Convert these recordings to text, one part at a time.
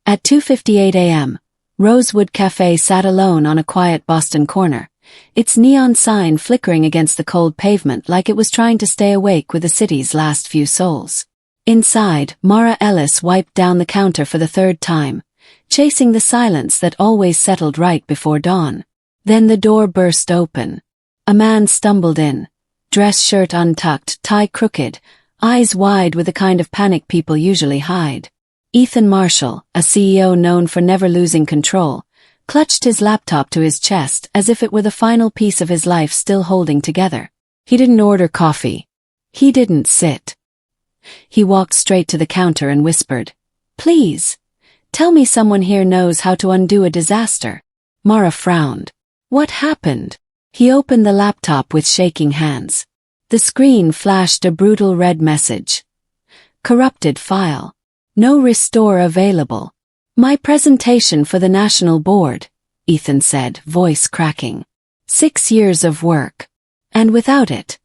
At 2:58 a.m., Rosewood Cafe sat alone on a quiet Boston corner, its neon sign flickering against the cold pavement like it was trying to stay awake with the city's last few souls. Inside, Mara Ellis wiped down the counter for the third time, chasing the silence that always settled right before dawn. Then the door burst open. A man stumbled in, dress shirt untucked, tie crooked, eyes wide with the kind of panic people usually hide. Ethan Marshall, a CEO known for never losing control, clutched his laptop to his chest as if it were the final piece of his life still holding together. He didn't order coffee. He didn't sit. He walked straight to the counter and whispered, "Please, tell me someone here knows how to undo a disaster." Mara frowned. What happened? He opened the laptop with shaking hands. The screen flashed a brutal red message. Corrupted file. No restore available. "My presentation for the National Board," Ethan said, voice cracking. 6 years of work. And without it,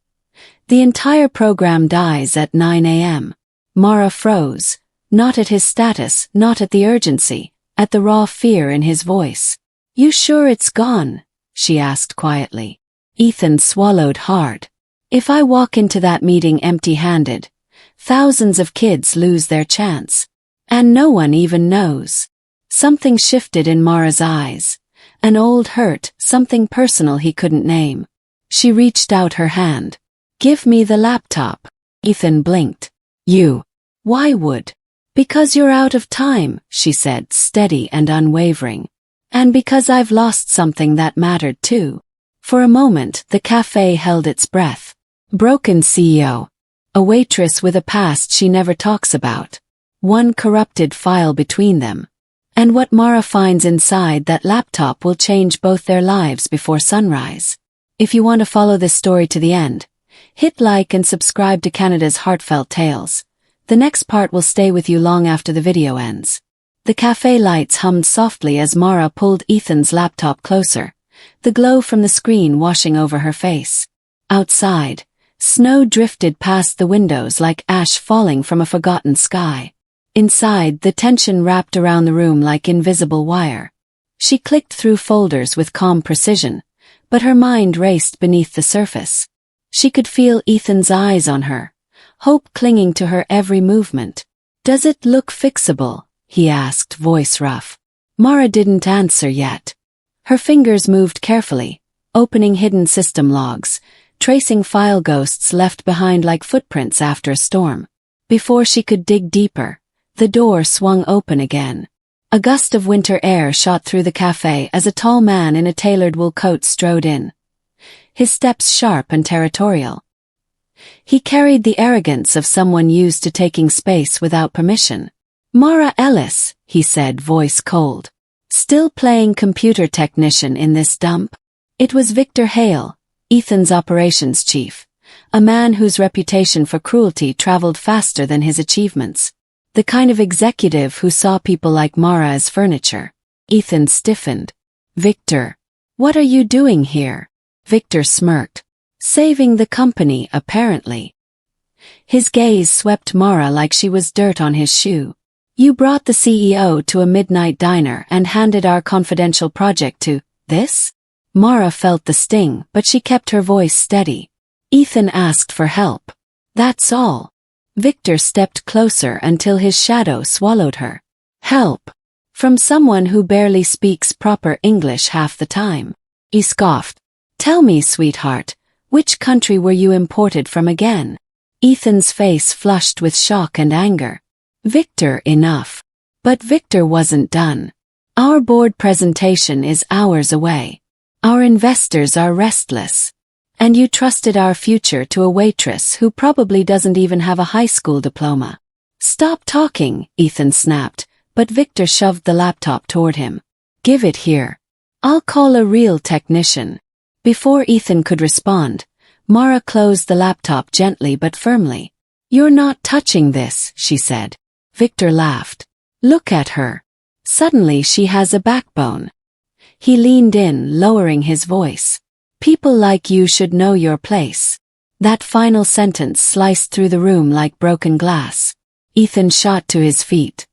the entire program dies at 9 a.m. Mara froze, not at his status, not at the urgency, at the raw fear in his voice. "You sure it's gone?" she asked quietly. Ethan swallowed hard. "If I walk into that meeting empty-handed, thousands of kids lose their chance. And no one even knows." Something shifted in Mara's eyes. An old hurt, something personal he couldn't name. She reached out her hand. "Give me the laptop." Ethan blinked. "You. Why would?" "Because you're out of time," she said, steady and unwavering. "And because I've lost something that mattered too." For a moment, the cafe held its breath. Broken CEO. A waitress with a past she never talks about. One corrupted file between them. And what Mara finds inside that laptop will change both their lives before sunrise. If you want to follow this story to the end, hit like and subscribe to Canada's Heartfelt Tales. The next part will stay with you long after the video ends. The cafe lights hummed softly as Mara pulled Ethan's laptop closer, the glow from the screen washing over her face. Outside, snow drifted past the windows like ash falling from a forgotten sky. Inside, the tension wrapped around the room like invisible wire. She clicked through folders with calm precision, but her mind raced beneath the surface. She could feel Ethan's eyes on her, hope clinging to her every movement. "Does it look fixable?" he asked, voice rough. Mara didn't answer yet. Her fingers moved carefully, opening hidden system logs, tracing file ghosts left behind like footprints after a storm. Before she could dig deeper, the door swung open again. A gust of winter air shot through the cafe as a tall man in a tailored wool coat strode in. His steps sharp and territorial. He carried the arrogance of someone used to taking space without permission. "Mara Ellis," he said, voice cold. "Still playing computer technician in this dump?" It was Victor Hale, Ethan's operations chief, a man whose reputation for cruelty traveled faster than his achievements. The kind of executive who saw people like Mara as furniture. Ethan stiffened. "Victor, what are you doing here?" Victor smirked. "Saving the company, apparently." His gaze swept Mara like she was dirt on his shoe. "You brought the CEO to a midnight diner and handed our confidential project to this?" Mara felt the sting, but she kept her voice steady. "Ethan asked for help. That's all." Victor stepped closer until his shadow swallowed her. "Help? From someone who barely speaks proper English half the time." He scoffed. "Tell me, sweetheart, which country were you imported from again?" Ethan's face flushed with shock and anger. "Victor, enough." But Victor wasn't done. "Our board presentation is hours away. Our investors are restless. And you trusted our future to a waitress who probably doesn't even have a high school diploma." "Stop talking," Ethan snapped, but Victor shoved the laptop toward him. "Give it here. I'll call a real technician." Before Ethan could respond, Mara closed the laptop gently but firmly. "You're not touching this," she said. Victor laughed. "Look at her. Suddenly she has a backbone." He leaned in, lowering his voice. "People like you should know your place." That final sentence sliced through the room like broken glass. Ethan shot to his feet.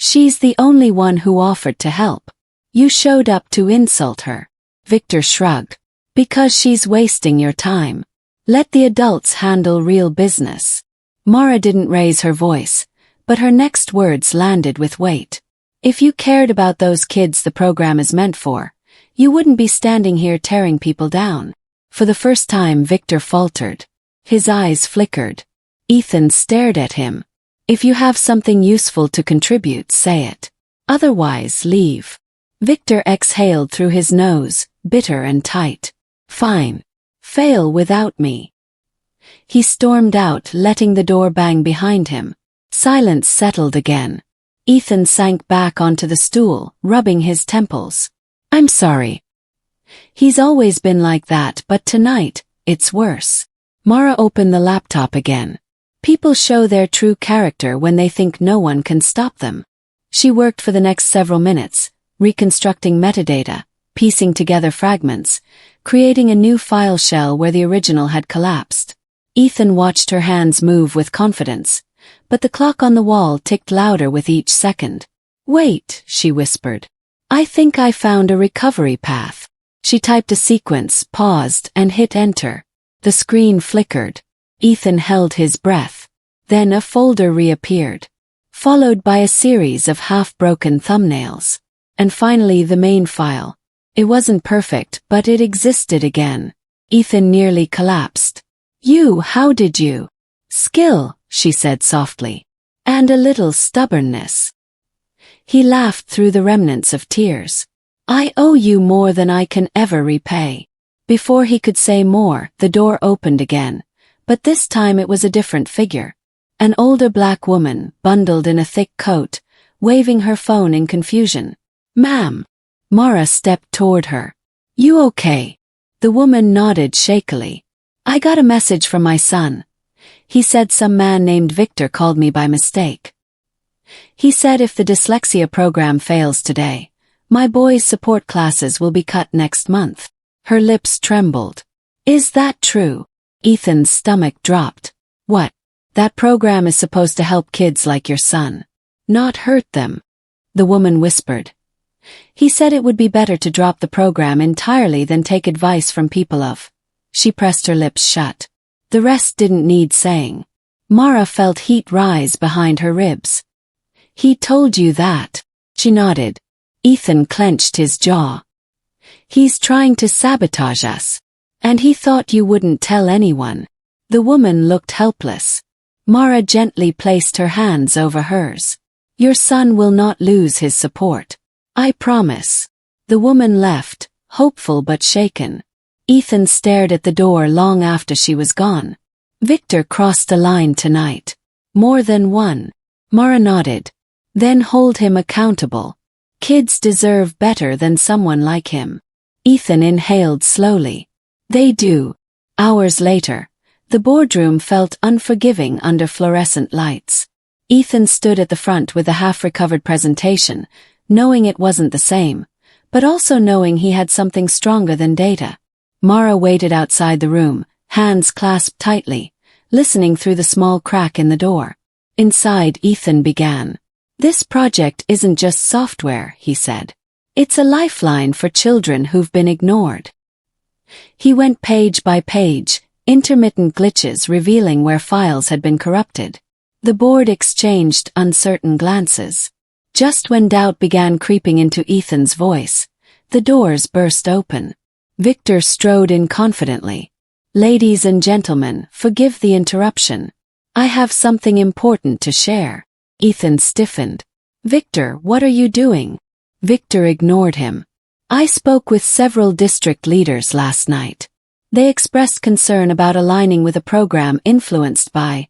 She's the only one who offered to help. You showed up to insult her. Victor shrugged. Because she's wasting your time. Let the adults handle real business. Mara didn't raise her voice, but her next words landed with weight. If you cared about those kids the program is meant for, you wouldn't be standing here tearing people down. For the first time Victor faltered. His eyes flickered. Ethan stared at him. If you have something useful to contribute, say it. Otherwise, leave. Victor exhaled through his nose, bitter and tight. Fine. Fail without me. He stormed out, letting the door bang behind him. Silence settled again. Ethan sank back onto the stool, rubbing his temples. I'm sorry. He's always been like that, but tonight, it's worse. Mara opened the laptop again. People show their true character when they think no one can stop them. She worked for the next several minutes, reconstructing metadata, piecing together fragments, creating a new file shell where the original had collapsed. Ethan watched her hands move with confidence, but the clock on the wall ticked louder with each second. Wait, she whispered. I think I found a recovery path. She typed a sequence, paused, and hit enter. The screen flickered. Ethan held his breath. Then a folder reappeared, followed by a series of half-broken thumbnails. And finally the main file. It wasn't perfect, but it existed again. Ethan nearly collapsed. How did you? Skill, she said softly. And a little stubbornness. He laughed through the remnants of tears. I owe you more than I can ever repay. Before he could say more, the door opened again, but this time it was a different figure. An older black woman, bundled in a thick coat, waving her phone in confusion. Ma'am. Mara stepped toward her. You okay? The woman nodded shakily. I got a message from my son. He said some man named Victor called me by mistake. He said if the dyslexia program fails today, my boys' support classes will be cut next month. Her lips trembled. Is that true? Ethan's stomach dropped. What? That program is supposed to help kids like your son, not hurt them. The woman whispered. He said it would be better to drop the program entirely than take advice from people of. She pressed her lips shut. The rest didn't need saying. Mara felt heat rise behind her ribs. He told you that. She nodded. Ethan clenched his jaw. He's trying to sabotage us. And he thought you wouldn't tell anyone. The woman looked helpless. Mara gently placed her hands over hers. Your son will not lose his support. I promise. The woman left, hopeful but shaken. Ethan stared at the door long after she was gone. Victor crossed a line tonight. More than one. Mara nodded. Then hold him accountable. Kids deserve better than someone like him. Ethan inhaled slowly. They do. Hours later, the boardroom felt unforgiving under fluorescent lights. Ethan stood at the front with a half-recovered presentation, knowing it wasn't the same, but also knowing he had something stronger than data. Mara waited outside the room, hands clasped tightly, listening through the small crack in the door. Inside, Ethan began. This project isn't just software, he said. It's a lifeline for children who've been ignored. He went page by page, intermittent glitches revealing where files had been corrupted. The board exchanged uncertain glances. Just when doubt began creeping into Ethan's voice, the doors burst open. Victor strode in confidently. Ladies and gentlemen, forgive the interruption. I have something important to share. Ethan stiffened. Victor, what are you doing? Victor ignored him. I spoke with several district leaders last night. They expressed concern about aligning with a program influenced by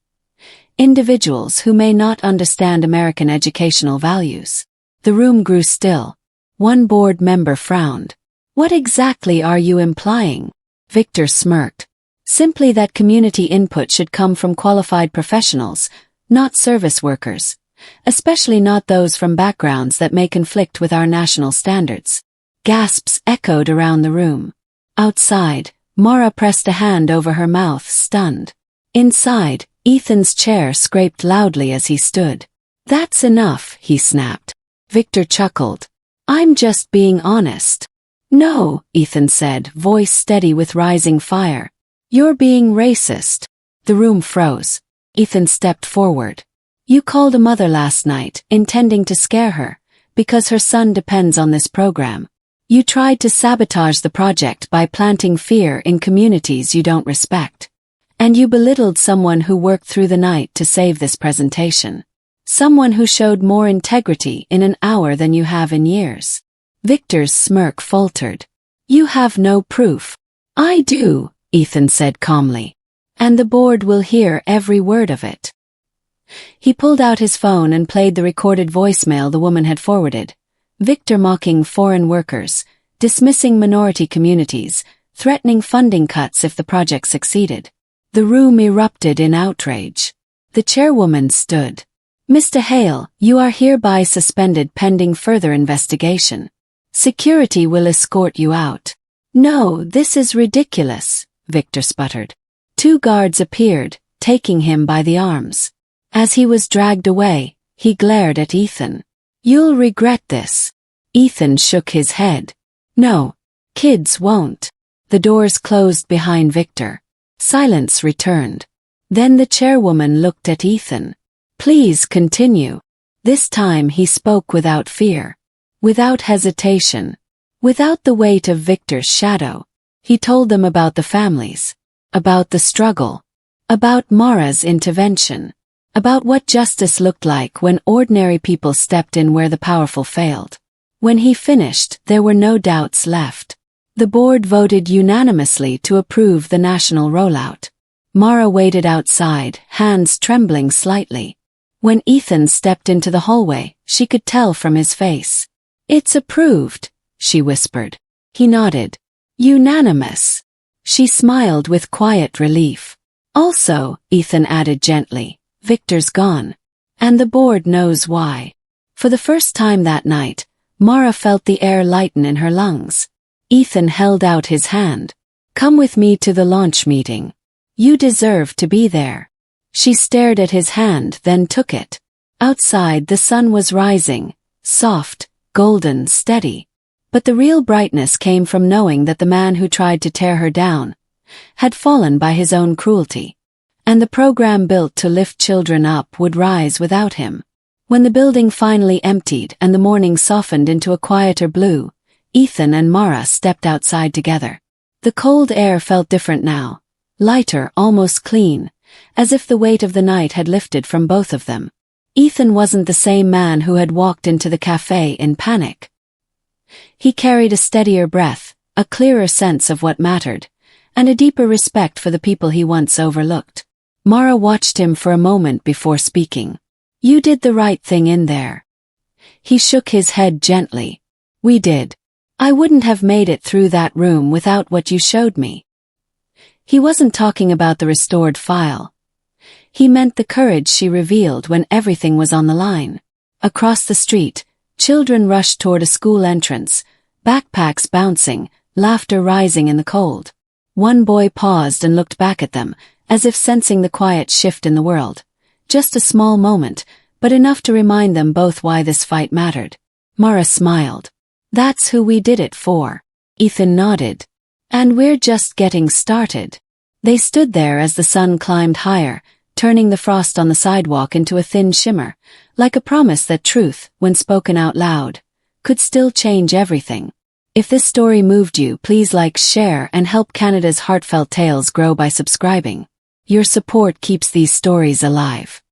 individuals who may not understand American educational values. The room grew still. One board member frowned. What exactly are you implying? Victor smirked. Simply that community input should come from qualified professionals, not service workers, especially not those from backgrounds that may conflict with our national standards. Gasps echoed around the room. Outside, Mara pressed a hand over her mouth, stunned. Inside, Ethan's chair scraped loudly as he stood. That's enough, he snapped. Victor chuckled. I'm just being honest. No, Ethan said, voice steady with rising fire. You're being racist. The room froze. Ethan stepped forward. You called a mother last night, intending to scare her, because her son depends on this program. You tried to sabotage the project by planting fear in communities you don't respect. And you belittled someone who worked through the night to save this presentation. Someone who showed more integrity in an hour than you have in years. Victor's smirk faltered. You have no proof. I do, Ethan said calmly. And the board will hear every word of it. He pulled out his phone and played the recorded voicemail the woman had forwarded. Victor mocking foreign workers, dismissing minority communities, threatening funding cuts if the project succeeded. The room erupted in outrage. The chairwoman stood. Mr. Hale, you are hereby suspended pending further investigation. Security will escort you out. No, this is ridiculous, Victor sputtered. 2 guards appeared, taking him by the arms. As he was dragged away, he glared at Ethan. You'll regret this. Ethan shook his head. No, kids won't. The doors closed behind Victor. Silence returned. Then the chairwoman looked at Ethan. Please continue. This time he spoke without fear. Without hesitation. Without the weight of Victor's shadow. He told them about the families. About the struggle. About Mara's intervention. About what justice looked like when ordinary people stepped in where the powerful failed. When he finished, there were no doubts left. The board voted unanimously to approve the national rollout. Mara waited outside, hands trembling slightly. When Ethan stepped into the hallway, she could tell from his face. It's approved, she whispered. He nodded. Unanimous. She smiled with quiet relief. Also, Ethan added gently, Victor's gone. And the board knows why. For the first time that night, Mara felt the air lighten in her lungs. Ethan held out his hand. Come with me to the launch meeting. You deserve to be there. She stared at his hand, then took it. Outside the sun was rising, soft, golden, steady. But the real brightness came from knowing that the man who tried to tear her down had fallen by his own cruelty. And the program built to lift children up would rise without him. When the building finally emptied and the morning softened into a quieter blue, Ethan and Mara stepped outside together. The cold air felt different now, lighter, almost clean, as if the weight of the night had lifted from both of them. Ethan wasn't the same man who had walked into the cafe in panic. He carried a steadier breath, a clearer sense of what mattered, and a deeper respect for the people he once overlooked. Mara watched him for a moment before speaking. You did the right thing in there. He shook his head gently. We did. I wouldn't have made it through that room without what you showed me. He wasn't talking about the restored file. He meant the courage she revealed when everything was on the line. Across the street, children rushed toward a school entrance, backpacks bouncing, laughter rising in the cold. One boy paused and looked back at them, as if sensing the quiet shift in the world. Just a small moment, but enough to remind them both why this fight mattered. Mara smiled. That's who we did it for. Ethan nodded. And we're just getting started. They stood there as the sun climbed higher, turning the frost on the sidewalk into a thin shimmer, like a promise that truth, when spoken out loud, could still change everything. If this story moved you, please like, share, and help Canada's Heartfelt Tales grow by subscribing. Your support keeps these stories alive.